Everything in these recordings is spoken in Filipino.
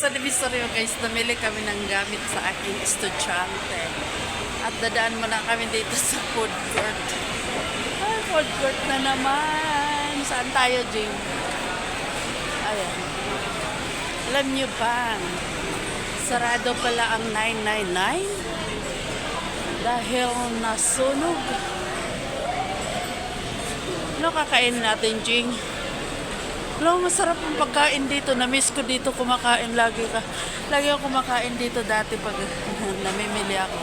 Sa Divisorio guys, namili kami ng gamit sa aking estudyante. At dadaan muna kami dito sa food court. Ay, food court na naman. Saan tayo, Jim? Ayan. Alam nyo ba, sarado pala ang 999 dahil nasunog. Ano kakain natin, Jing? Alam, masarap ang pagkain dito. Na-miss ko dito kumakain lagi ka. Lagi ako kumakain dito dati pag namimili ako.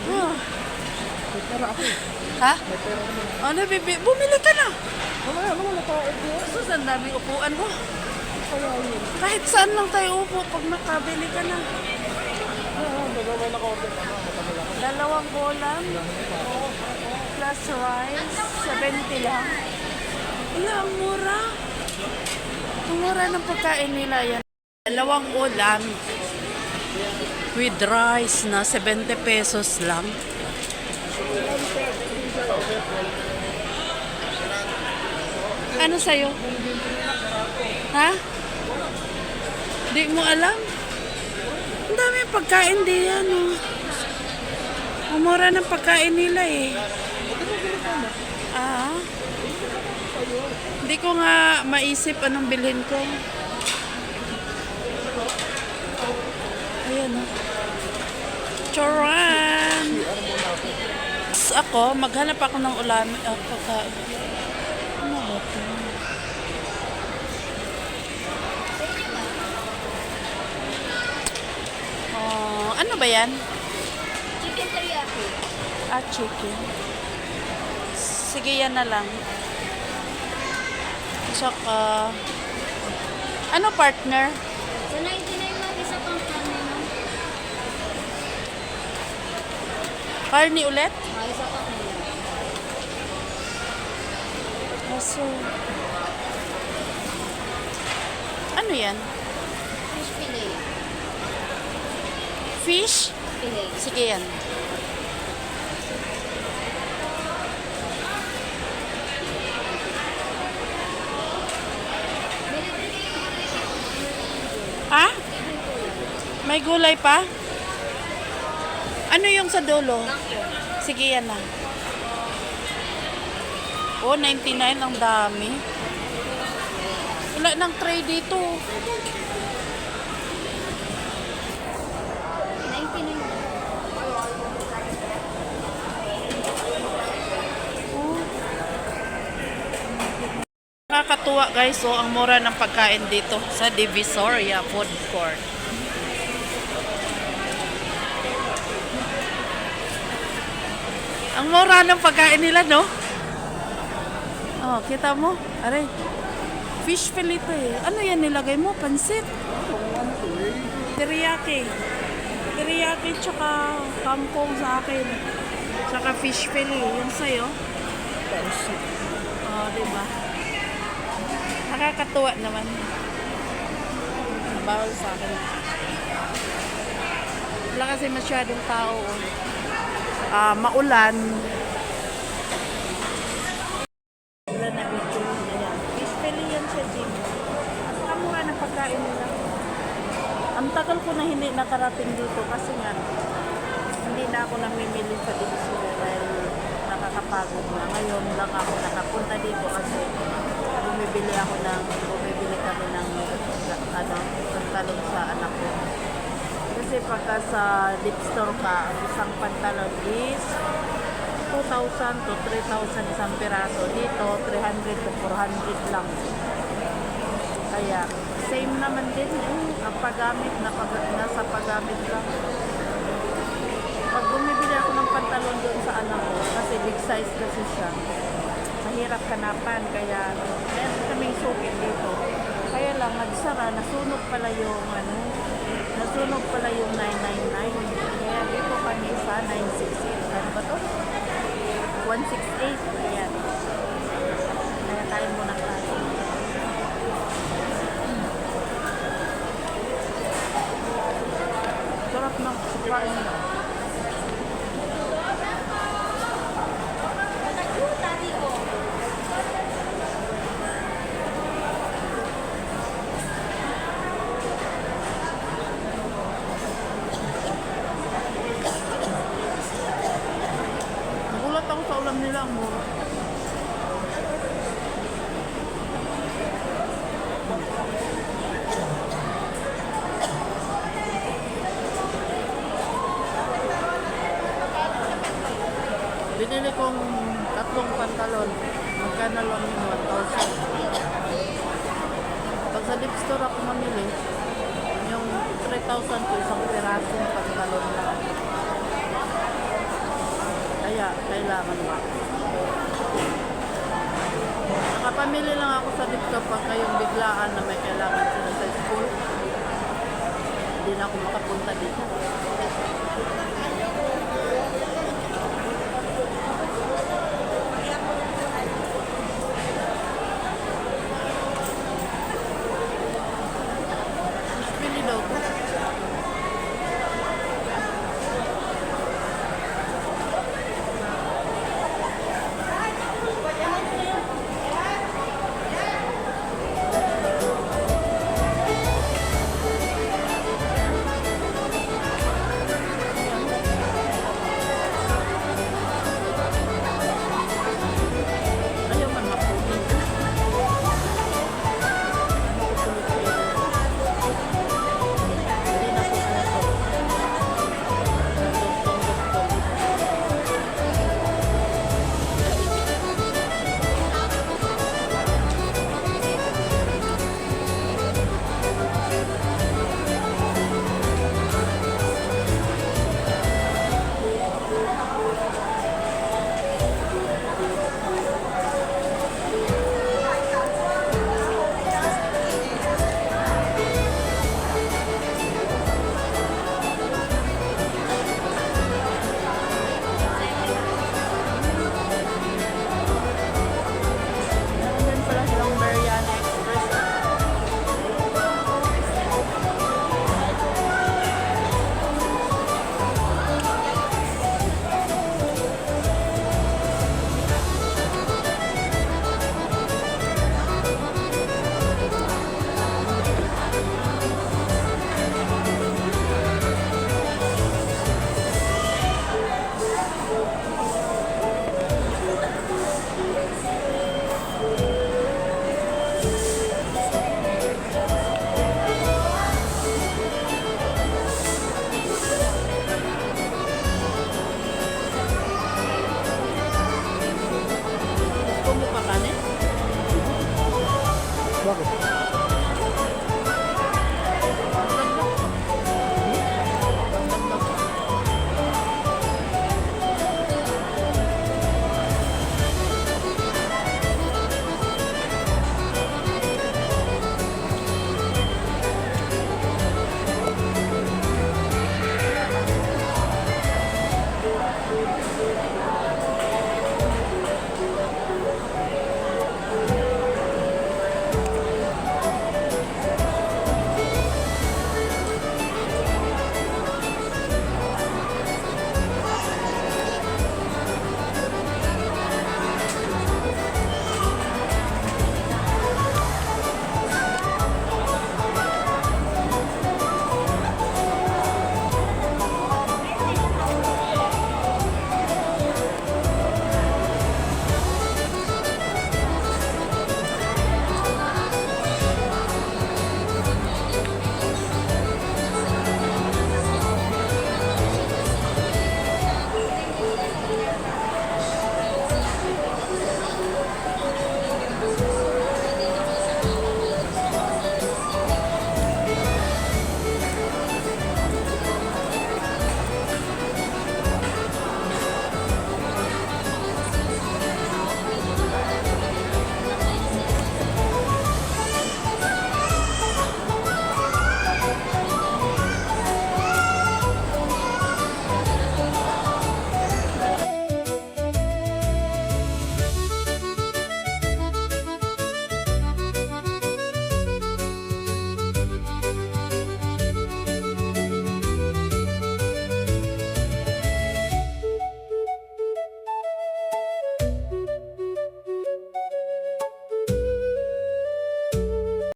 Oh. May pera ako. Ha? May pera ako. Ano, bumili ka na. Wala, nakain ko. Sus, ang daming upuan mo. Kaya yun. Kahit saan lang tayo upo pag nakabili ka na. May naka-order ka na. Matagal ako. Dalawang bolan plus rice, 70 lang. Wala, ang mura. Ang mura ng pagkain nila yan. Dalawang ulam with rice na 70 pesos lang. Ano sa'yo? Ha? Di mo alam? Ang dami pagkain diyan, oh. Ang mura ng pagkain nila, eh. Ah. Hindi ko nga maisip anong bilhin ko. Ayan, oh. Charan! Ako, maghanap ako ng ulam. Pagkain. Ano ba ito? Ano ba yan? Chicken teriyaki. Ah, chicken. Sige, yan na lang. Tsaka, ano partner? Sa 99 lang, isa pang karne, no? Carne ulit? Isa pang karne. Aso. Ano yan? Fish fillet. Fish? Fillet. Sige yan. Ha? May gulay pa? Ano yung sa dulo? Sige yan lang. Oh, 99 ang dami. Wala nang tray dito. 99 lang. Nakakatuwa guys, so ang mura ng pagkain dito sa Divisoria Food Court. Ang mura ng pagkain nila, no? Oh, kita mo? Aray. Fish fillet to eh. Ano yan nilagay mo? Pansit? Teriyaki. Teriyaki tsaka kangkong sa akin. Tsaka fish fillet. Yung sa'yo? Oh, diba? Nakakatuwa naman. Bawal sa akin. Wala kasi masyadong tao. Maulan. Wala na video. Ayan. Fish fillet yan siya, Jim. Ang mura ng pagkain nila. Ang tagal ko na hindi nakarating dito kasi nga hindi na ako namimili sa Divisoria dahil nakakapagod na. Ngayon lang ako nakapunta dito kasi bumibili kami ng pantalon sa anak ko. Kasi pagka sa deep store ka, isang pantalon is 2,000 to 3,000 isang piraso. Dito, 300 to 400 lang. Kaya, same naman din. Ang paggamit, nasa paggamit lang. Pag bumibili ako ng pantalon doon sa anak ko, kasi big size kasi siya, mahirap hanapan. Kaya, meron kaming suki dito. Kaya lang, nagsara, nasunog pala yung 999. Kaya dito kami sa 968. Ano ba to? 168. Ayan. Kaya tayo muna klase. Sarap ng surprise na. mura. Binili kong tatlong pantalon. Magkano lang yun? 1,000. Pag sa lip store ako mamili, yung 3,000 ko isang pirasong pantalon lang. Kaya, kailangan ba? Nakapamili lang ako sa lip store pag kayong biglaan na may kailangan sila sa school. Hindi na ako makapunta dito.